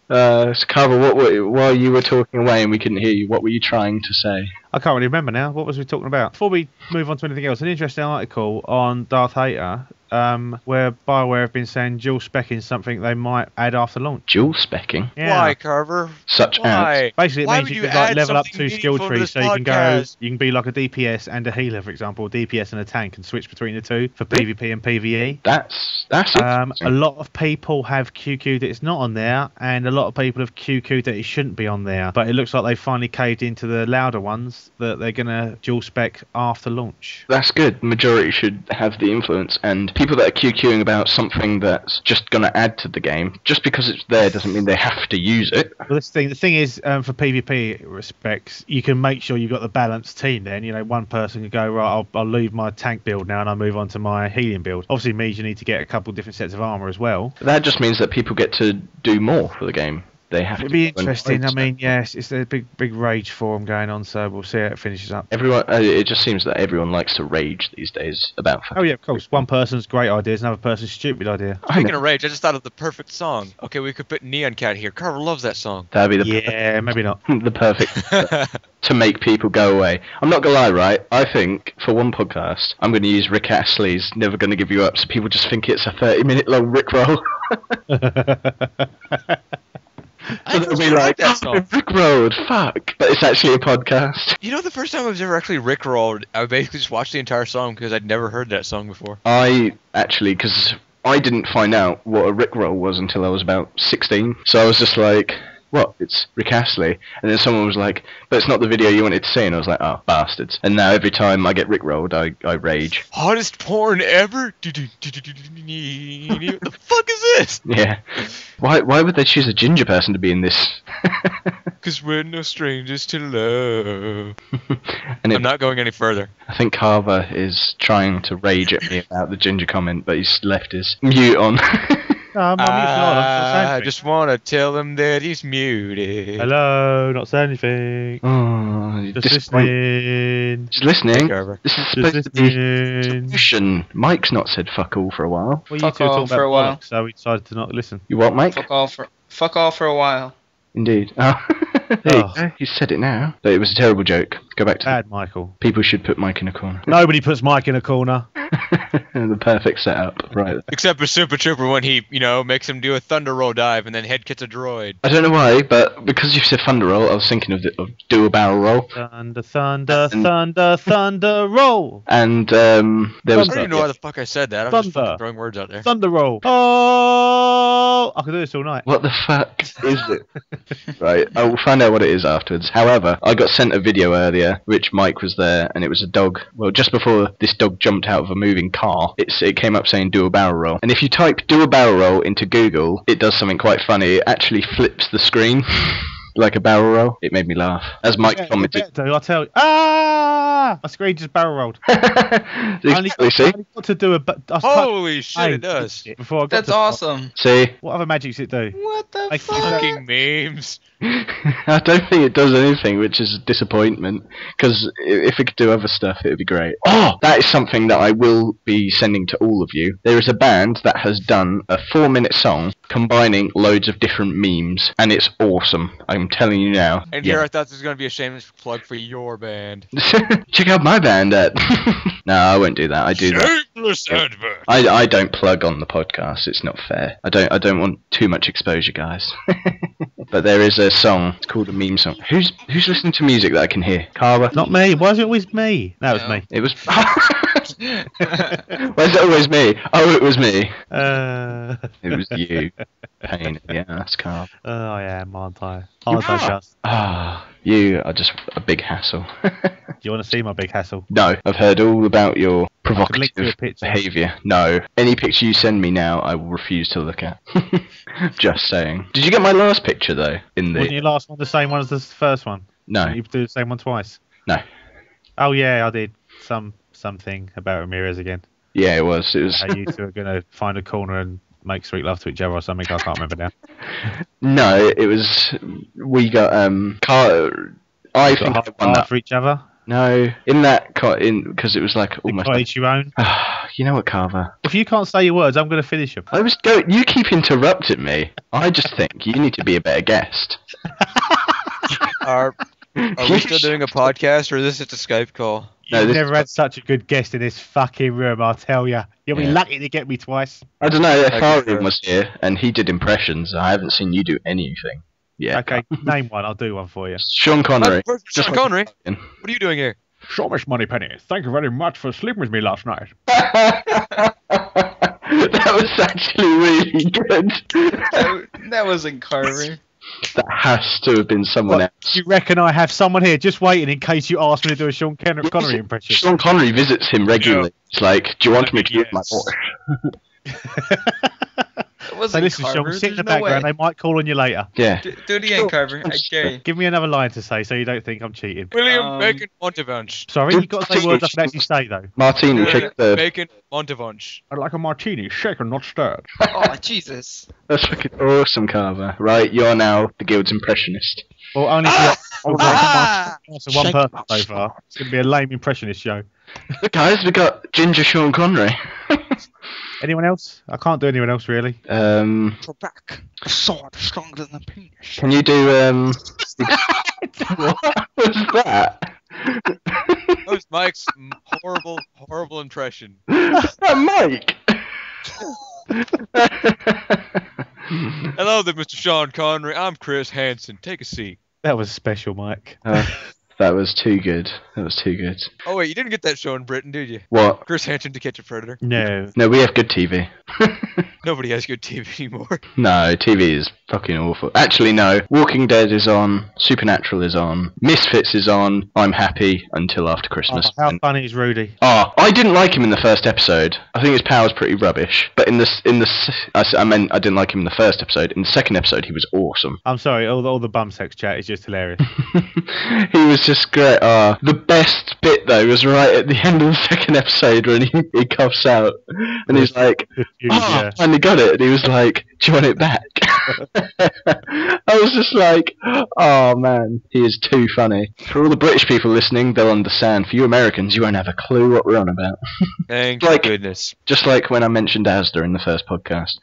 So Carver, while you were talking away and we couldn't hear you, what were you trying to say? I can't really remember now. What was we talking about? Before we move on to anything else, an interesting article on Darth Hater, where BioWare have been saying dual specking is something they might add after launch. Dual specking? Yeah. Why, Carver? Such Why? as? Basically, it Why means would you you could like add level up something 2 skill meaningful to trees, this so you podcast? can be like a DPS and a healer, for example, DPS and a tank, and switch between the two for PvP and PvE. That's a lot of people have QQ'd that it's not on there, and a lot of people have QQ'd that it shouldn't be on there. But it looks like they finally caved into the louder ones that they're gonna dual spec after launch. That's good. The majority should have the influence, and people that are QQing about something that's just going to add to the game, just because it's there doesn't mean they have to use it. Well, the thing is, for PvP respects, you can make sure you've got the balanced team then. You know, one person can go, right, I'll leave my tank build now and I'll move on to my healing build. Obviously means you need to get a couple different sets of armor as well. That just means that people get to do more for the game. they have It'd to be go and interesting. fight I mean, yes, it's a big rage forum going on, so we'll see how it finishes up. everyone. It just seems that everyone likes to rage these days about. Oh yeah, of course. One person's great ideas, another person's stupid idea. Speaking of rage, I just thought of the perfect song. Okay, we could put Neon Cat here. Carver loves that song. That'd be the Yeah, maybe not. the perfect to make people go away. I'm not gonna lie, right? I think for one podcast, I'm gonna use Rick Astley's "Never Gonna Give You Up," so people just think it's a 30-minute long Rickroll. So they'll be like, that song. Rickrolled, fuck. But it's actually a podcast. You know, the first time I was ever actually Rickrolled, I basically just watched the entire song because I'd never heard that song before. I actually, because I didn't find out what a Rickroll was until I was about 16. So I was just like, what? It's Rick Astley. And then someone was like, but it's not the video you wanted to see. And I was like, oh, bastards. And now every time I get Rickrolled, I rage. Hottest porn ever? What the fuck is this? Yeah. Why would they choose a ginger person to be in this? Because we're no strangers to love. And I'm not going any further. I think Carver is trying to rage at me about the ginger comment, but he's left his mute on. No, I'm not. I just want to tell him that he's muted. Hello, not saying anything. Oh, Just listening. Just listening. Carver. This is Just supposed to be listening. discussion. Mike's not said fuck all for a while. Well, you Fuck two were off talking for a about while. bollocks, so we decided to not listen. You what, Mike? Fuck all for a while. Indeed. Oh. There you Oh. go. You said it now. But it was a terrible joke. Go back to Bad, Michael. people should put Mike in a corner. Nobody puts Mike in a corner. The perfect setup, right? Except for Super Trooper when he, makes him do a thunder roll dive and then head gets a droid. I don't know why, but because you said thunder roll, I was thinking of do a barrel roll, Thunder, thunder, thunder, thunder, roll. and there was I don't even know why the fuck I said that. I'm just Thunder. fucking throwing words out there. Thunder roll. Oh, I could do this all night. What the fuck is it? Right, I will find out what it is afterwards. However, I got sent a video earlier, which Mike was there, and it was a dog. Well, just before this dog jumped out of a moving car, it came up saying do a barrel roll. And if you type do a barrel roll into Google, it does something quite funny. It actually flips the screen like a barrel roll. It made me laugh. As Mike commented. I'll tell you. Ah! My screen just barrel rolled. Exactly, see? I only got to do Holy shit, it does. Before I got That's to awesome. See? What other magic does it do? What the Like, fuck? Fucking memes. I don't think it does anything, which is a disappointment. Because if it could do other stuff, it would be great. Oh, that is something that I will be sending to all of you. There is a band that has done a 4-minute song combining loads of different memes, and it's awesome. I'm telling you now. And here I thought this was going to be a shameless plug for your band. Check out my band at. No, I won't do that. I do that. Shameless advert. I don't plug on the podcast. It's not fair. I don't want too much exposure, guys. But there is a song. It's called a meme song. Who's listening to music that I can hear? Carver? Not me. Why is it always me? No, it's No. me. It was. Why is it always me? Oh, it was me. It was you. Pain in the ass, Carver. I am, aren't I? Aren't I just? Ah, you are just a big hassle. Do you want to see my big hassle? No, I've heard all about your link to a provocative picture. behaviour. No, any picture you send me now, I will refuse to look at. Just saying. Did you get my last picture though? Wasn't your last one the same one as the first one? No, You do the same one twice? no. Oh yeah, I did. Something about Ramirez again. Yeah, it was. It was. How you two are going to find a corner and make sweet love to each other or something. I can't remember now. No, it was. We got car. I think I won Hard that. for each other. No, in that because it was like The almost. cottage you own. You know what, Carver? If you can't say your words, I'm going to finish them. I was go. You keep interrupting me. I just think you need to be a better guest. Are we still doing a podcast or is this just a Skype call? No, You've this never is- had such a good guest in this fucking room, I'll tell you. You'll be Yeah. lucky to get me twice. I don't know. Thank you, Farid sir. was here and he did impressions. I haven't seen you do anything. Yeah. Okay, name one. I'll do one for you. Sean Connery. Sean like- Connery? What are you doing here? So much money, Penny. Thank you very much for sleeping with me last night. That was actually really good. That wasn't Carver. That has to have been someone What, else. you reckon I have someone here just waiting in case you ask me to do a Sean Connery impression? Sean Connery visits him regularly. It's like, do you want me to use my Yes. voice? It wasn't So listen, Carver. Sean, sit in the There's no background. way. They might call on you later. Yeah. Do it again, Carver. I dare you. Give me another line to say so you don't think I'm cheating. William Bacon Montevance. Sorry, you've got to say words I can actually say, though. Martini, shake the. Bacon Montevance. I'd like a martini, shaken, not stirred. Oh, Jesus. That's fucking awesome, Carver. Right, you're now the guild's impressionist. Well, only if you're Ah! so one person so far. It's going to be a lame impressionist show. Look, guys, we got Ginger Sean Connery. Anyone else? I can't do anyone else, really. Trebek, a sword stronger than a penis. Can you do what was that? That was Mike's horrible impression. Mike. Hello there, Mr. Sean Connery. I'm Chris Hansen. Take a seat. That was special, Mike. That was too good. That was too good. Oh wait, you didn't get that show in Britain, did you? What? Chris Hansen to Catch a Predator. No. No, we have good TV. Nobody has good TV anymore. No, TV is fucking awful. Actually, no. Walking Dead is on. Supernatural is on. Misfits is on. I'm happy until after Christmas. Oh, how funny is Rudy? I didn't like him in the first episode. I think his power's pretty rubbish. But I meant I didn't like him in the first episode. In the second episode, he was awesome. I'm sorry, all the bum sex chat is just hilarious. He was just great. The best bit though was right at the end of the second episode when he coughs out and he's like, Yeah. finally got it. And he was like, do you want it back? I was just like, oh man, he is too funny. For all the British people listening, they'll understand. For you Americans, you won't have a clue what we're on about. Thank goodness. Just like when I mentioned Asda in the first podcast.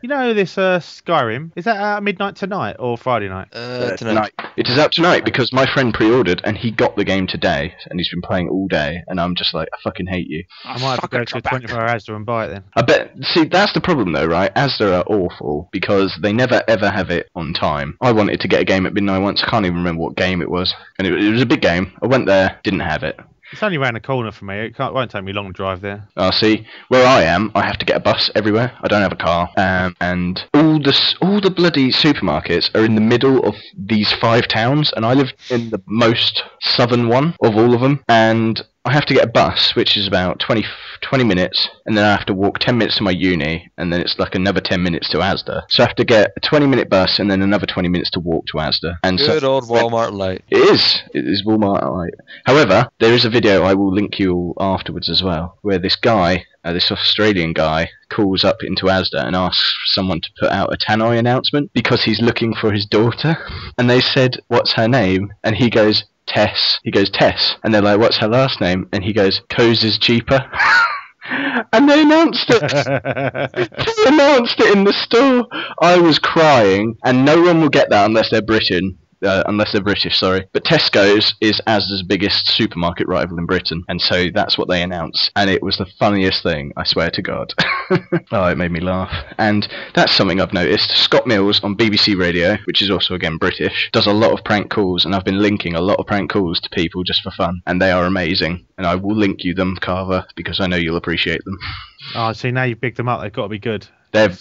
You know this Skyrim? Is that at midnight tonight or Friday night? Tonight. It is out tonight because my friend pre-ordered and he got the game today and he's been playing all day and I'm just like, I fucking hate you. I might have to go to a 24-hour Asda and buy it then. I bet. See, that's the problem though, right? Asda are awful because they never ever have it on time. I wanted to get a game at midnight once. I can't even remember what game it was, and it was a big game. I went there, didn't have it. It's only round the corner for me. It won't take me long to drive there. See, where I am, I have to get a bus everywhere. I don't have a car, and all the bloody supermarkets are in the middle of these 5 towns, and I live in the most southern one of all of them, and I have to get a bus, which is about 20 minutes, and then I have to walk 10 minutes to my uni, and then it's like another 10 minutes to Asda. So I have to get a 20-minute bus, and then another 20 minutes to walk to Asda. And Good old Walmart Light. It is Walmart Light. However, there is a video I will link you all afterwards as well, where this guy, this Australian guy, calls up into Asda and asks someone to put out a tannoy announcement because he's looking for his daughter. And they said, "What's her name?" And he goes, "Tess." He goes, "Tess." And they're like, "What's her last name?" And he goes, "Co's is cheaper." And they announced it. They announced it in the store. I was crying, and no one will get that unless they're British, sorry. But Tesco's is Asda's biggest supermarket rival in Britain, and so that's what they announced. And it was the funniest thing, I swear to God. Oh, it made me laugh. And that's something I've noticed. Scott Mills on BBC Radio, which is also again British, does a lot of prank calls, and I've been linking a lot of prank calls to people just for fun, and they are amazing. And I will link you them, Carver, because I know you'll appreciate them. Oh, see, now you've bigged them up. They've got to be good. They've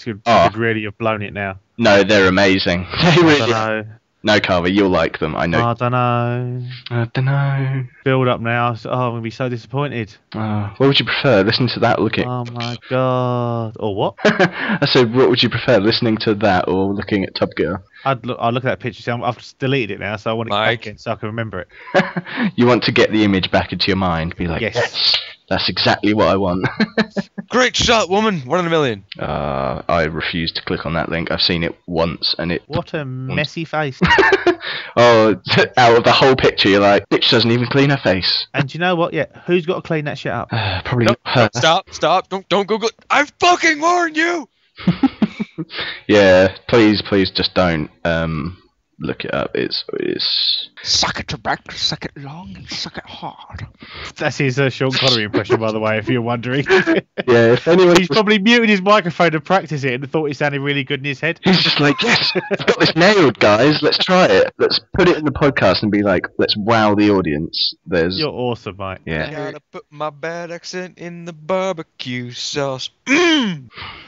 Really have blown it now. No, they're amazing. They I really don't know. No, Carver, you'll like them. I know. I don't know. Build up now. I'm going to be so disappointed. What would you prefer? Listen to that, looking. Oh my god. Or what? I said, what would you prefer? Listening to that or looking at Top Gear? I'd look at that picture. See, I've just deleted it now, so I want it back again so I can remember it. You want to get the image back into your mind. Be like, yes. That's exactly what I want. Great shot, woman. 1 in a million. I refuse to click on that link. I've seen it once, and it. What a messy face. Oh, out of the whole picture, you're like, bitch doesn't even clean her face. And do you know what? Yeah, who's got to clean that shit up? Probably not her. Stop. Don't Google it. I fucking warned you. Yeah, please, just don't. Look it up. It's Suck it back, suck it long, and suck it hard. That's his Sean Connery impression, by the way, if you're wondering. Yeah, if anyone... He's probably muted his microphone to practice it and thought it sounded really good in his head. He's just like, yes, I've got this nailed, guys. Let's try it. Let's put it in the podcast and be like, let's wow the audience. You're awesome, mate. Yeah. I gotta put my bad accent in the barbecue sauce. I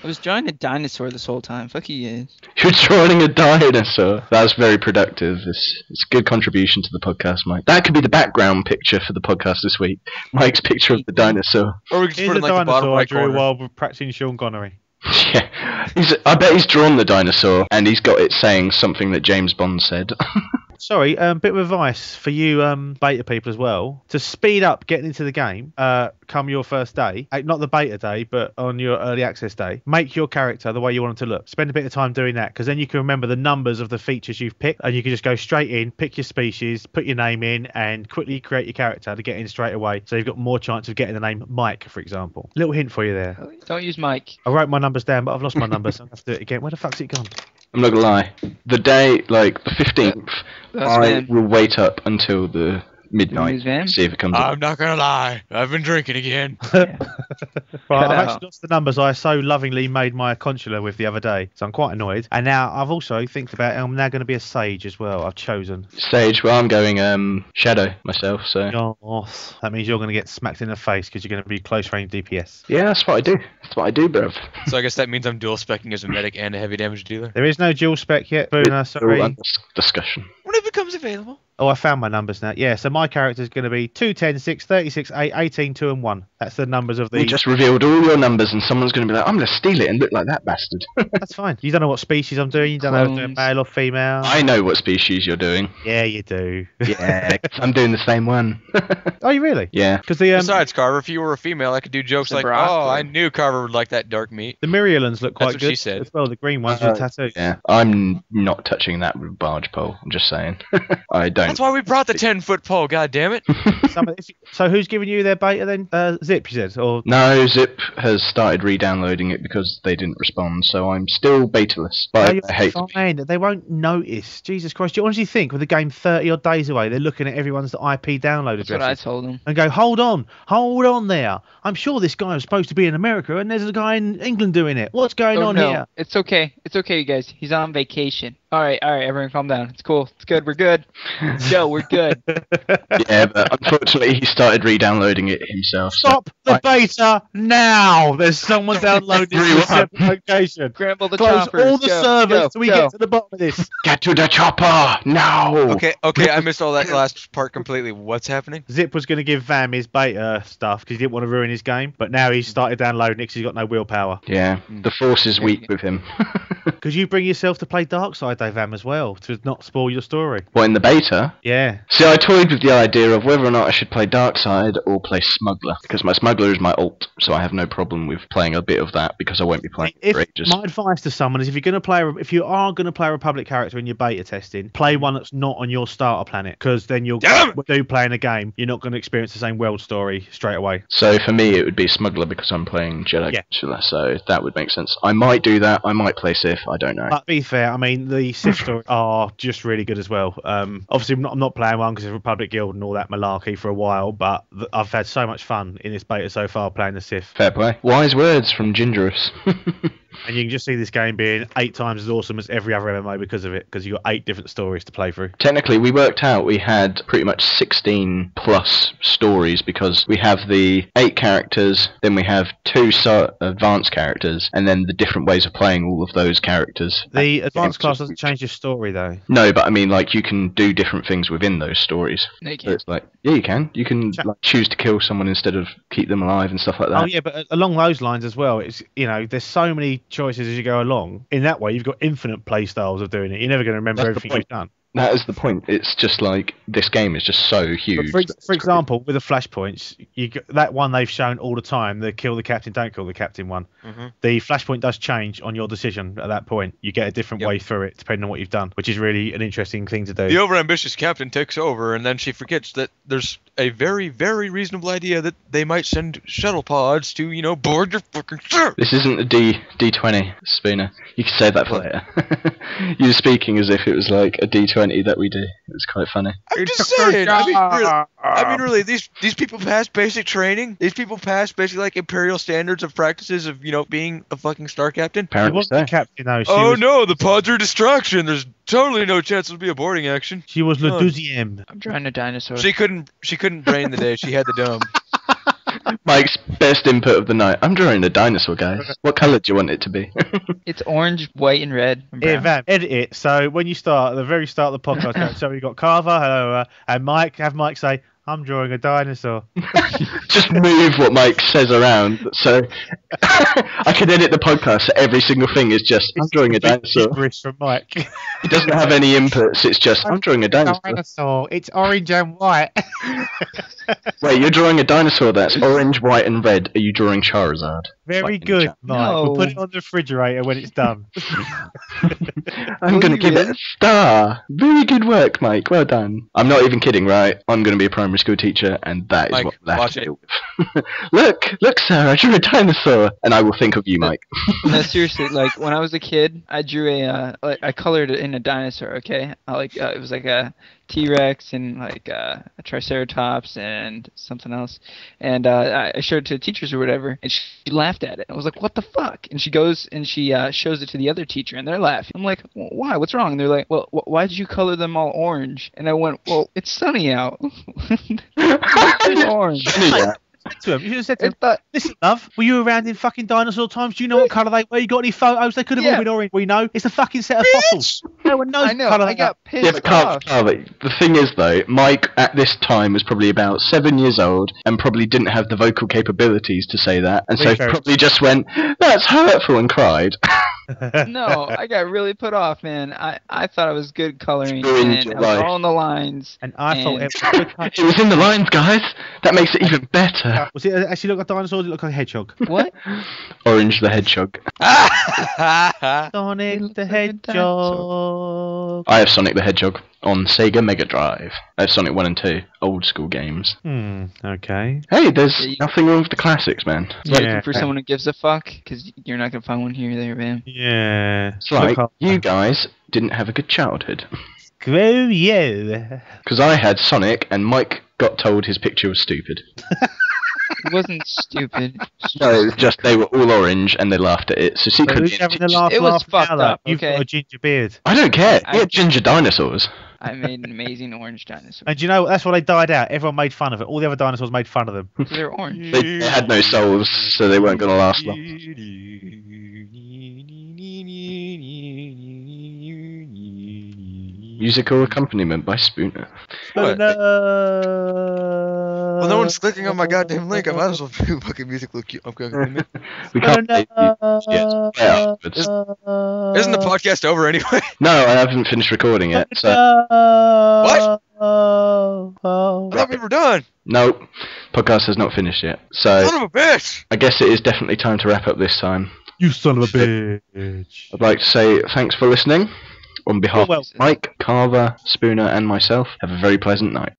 was drawing a dinosaur this whole time. Fuck you guys. You're drawing a dinosaur. That's very productive. It's a good contribution to the podcast, Mike. That could be the background picture for the podcast this week. Mike's picture of the dinosaur. Or we could just Here's put a it in like the bottom dinosaur I right drew corner. while we're practicing Sean Connery. Yeah, I bet he's drawn the dinosaur and he's got it saying something that James Bond said. Sorry, bit of advice for you beta people as well. To speed up getting into the game, come your first day, not the beta day, but on your early access day, make your character the way you want him to look. Spend a bit of time doing that, because then you can remember the numbers of the features you've picked, and you can just go straight in, pick your species, put your name in, and quickly create your character to get in straight away. So you've got more chance of getting the name Mike, for example. Little hint for you there. Don't use Mike. I wrote my numbers down, but I've lost my numbers, so I'm going to have to do it again. Where the fuck's it gone? I'm not gonna lie. The day, like the 15th, I Van. will wait up until the midnight Use Van? to see if it comes up. I'm not gonna lie. I've been drinking again. Right, I've out. actually lost the numbers I so lovingly made my consular with the other day, so I'm quite annoyed. And now I've also think about it, I'm now going to be a sage as well. I've chosen. Stage, well, I'm going Shadow myself, so. Yes. That means you're going to get smacked in the face because you're going to be close range DPS. Yeah, that's what I do. That's what I do, bruv. So I guess that means I'm dual specking as a medic and a heavy damage dealer. There is no dual spec yet, Boona, They're all sorry. under discussion. When it becomes available. Oh, I found my numbers now. Yeah, so my character is going to be 2, 10, 6, 36, 8, 18, 2 and 1. That's the numbers of the... We just revealed all your numbers and someone's going to be like, I'm going to steal it and look like that bastard. That's fine. You don't know what species I'm doing. You don't know if I'm doing Clones. male or female. I know what species you're doing. Yeah, you do. Yeah, 'cause I'm doing the same one. Oh, you really? Yeah. Because the Besides, Carver, if you were a female, I could do jokes The like, Brock, "Oh, or- I knew Carver would like that dark meat." the Myriolans look quite what good she said. as well. The green ones with tattoos. Yeah, I'm not touching that with barge pole. I'm just saying. I don't. That's why we brought the 10-foot pole. God damn it! So who's giving you their beta then? Zip, you said, or No, Zip has started re-downloading it because they didn't respond, so I'm still betaless. But I hate to be. fine. They won't notice. Jesus Christ! Do you honestly think with the game 30 odd days away, they're looking at everyone's IP download That's what I addresses told him. and go, hold on there. I'm sure this guy was supposed to be in America, and there's a guy in England doing it. What's going Oh, on no. here? It's okay. It's okay, you guys. He's on vacation. All right, everyone calm down. It's cool. It's good. We're good. Let's go. We're good. Yeah, but unfortunately he started re-downloading it himself. so Stop the beta now! There's someone downloading this from a separate location. Scramble the Close choppers. all the Go, servers go, till we go. get to the bottom of this. Get to the chopper now. Okay, I missed all that last part completely. What's happening? Zip was going to give Vam his beta stuff because he didn't want to ruin his game, but now he's started downloading it because he's got no willpower. Yeah, the force is weak with him. Could you bring yourself to play Darkside, though, Vam, as well, to not spoil your story? What, in the beta? Yeah. See, I toyed with the idea of whether or not I should play Darkside or play Smuggler, because my Smuggler is my alt, so I have no problem with playing a bit of that because I won't be playing it for ages. My advice to someone is if you are going to play a Republic character in your beta testing, play one that's not on your starter planet, because then you'll do playing a game, you're not going to experience the same world story straight away. So for me, it would be Smuggler because I'm playing Jedi Yeah. Consular, so that would make sense. I might do that. I might play Sith. I don't know. But to be fair, I mean, the Sith stories are just really good as well. Obviously, I'm not playing one because it's Republic Guild and all that malarkey for a while, but I've had so much fun in this beta so far playing the Sith. Fair play. Wise words from Gingerous. And you can just see this game being 8 times as awesome as every other MMO because of it, because you've got 8 different stories to play through. Technically, we worked out we had pretty much 16 plus stories because we have the 8 characters, then we have 2 advanced characters, and then the different ways of playing all of those characters. The advanced class doesn't change your story, though. No, but I mean, like, you can do different things within those stories. No, you So can't. it's like, yeah, you can. You can like, choose to kill someone instead of keep them alive and stuff like that. Oh yeah, but along those lines as well, it's there's so many choices as you go along. In that way, you've got infinite play styles of doing it. You're never going to remember That's the everything point. you've done. That is the point. It's just like, this game is just so huge. But for example, with the flashpoints, that one they've shown all the time, the kill the captain, don't kill the captain one. Mhm. The flashpoint does change on your decision at that point. You get a different way through it depending on what you've done, which is really an interesting thing to do. The overambitious captain takes over, and then she forgets that there's a very, very reasonable idea that they might send shuttle pods to, board your fucking ship. This isn't a D20, Spooner. You can save that for later. You're speaking as if it was like a D20 that we do. It was quite funny. I'm just saying. I mean, really, these people pass basic training. These people pass basic like imperial standards of practices of being a fucking star captain. She Apparently wasn't so. the captain though. No, the pods are a distraction. There's totally no chance it'll be a boarding action. She was le Oh. deuxième. I'm trying a dinosaur. She couldn't brain the day. She had the dome. Mike's best input of the night. I'm drawing a dinosaur, guys. What colour do you want it to be? It's orange, white, and red. And Yeah, brown. Van, edit it. So when you start at the very start of the podcast, so we've got Carver, hello, and Mike. Have Mike say, I'm drawing a dinosaur. Just move what Mike says around. So I can edit the podcast so every single thing is just, I'm drawing a dinosaur. Gibberish from Mike. It doesn't have any inputs, it's just, I'm drawing a dinosaur. It's orange and white. Wait, you're drawing a dinosaur that's orange, white, and red. Are you drawing Charizard? Very Like in the good, chat. Mike. No. We'll put it on the refrigerator when it's done. I'm Will going to you give it really? a star. Very good work, Mike. Well done. I'm not even kidding, right? I'm going to be a primary school teacher, and that is Mike, what we'll have watch to it. deal with. Look, sir, I drew a dinosaur, and I will think of you, Mike. No, seriously, like when I was a kid, I drew I colored it in a dinosaur. Okay, it was like a T-Rex and like a Triceratops and something else, and I showed it to the teachers or whatever, and she laughed at it. I was like, "What the fuck?" And she goes and she shows it to the other teacher, and they're laughing. I'm like, "Why? What's wrong?" And they're like, "Well, why did you color them all orange?" And I went, "Well, it's sunny out. It's orange." Yeah. To him. You should have said to him, But listen, love, were you around in fucking dinosaur times? Do you know what colour they were? You got any photos? They could have all Yeah. been orange. We know. It's a fucking set of fossils. No one knows I know, what colour I they are. got pissed Yeah, but off. the thing is, though, Mike at this time was probably about 7 years old and probably didn't have the vocal capabilities to say that, and so Very fair. probably just went, "That's hurtful," and cried. No, I got really put off, man. I thought I was good coloring, Ruined and your I was life. all in the lines. And I thought And- it was good. It was in the lines, guys. That makes it even better. Was it actually look like a dinosaur or did it look like a hedgehog? What? Orange the Hedgehog. Sonic the Hedgehog. I have Sonic the Hedgehog on Sega Mega Drive. I have Sonic 1 and 2, old school games. Okay. Hey, there's Yeah, you- nothing wrong with the classics, man. It's like, Yeah. For someone who gives a fuck, because you're not gonna find one here or there, man. Yeah. it's like you guys didn't have a good childhood. Screw you. Because I had Sonic, and Mike got told his picture was stupid. It wasn't stupid. No, it was just they were all orange, and they laughed at it, so she So couldn't who's be having the teacher. last It was laugh fucked now, though? up, You've okay? got a ginger beard. I don't care. I- We had ginger dinosaurs. I made an amazing orange dinosaur. And do you know what? That's why they died out. Everyone made fun of it. All the other dinosaurs made fun of them. So they're orange. They had no souls, so they weren't going to last long. Musical accompaniment by Spooner. What? No. Well, no one's clicking on my goddamn link. I might as well do fucking musical cue. Okay. We can't play it yet. Play it afterwards. Isn't the podcast over anyway? No, I haven't finished recording yet. So What? I thought we were done. no, podcast has not finished yet. So Son of a bitch. I guess it is definitely time to wrap up this time. You son of a bitch. I'd like to say thanks for listening. On behalf You're of Mike, Carver, Spooner, and myself, have a very pleasant night.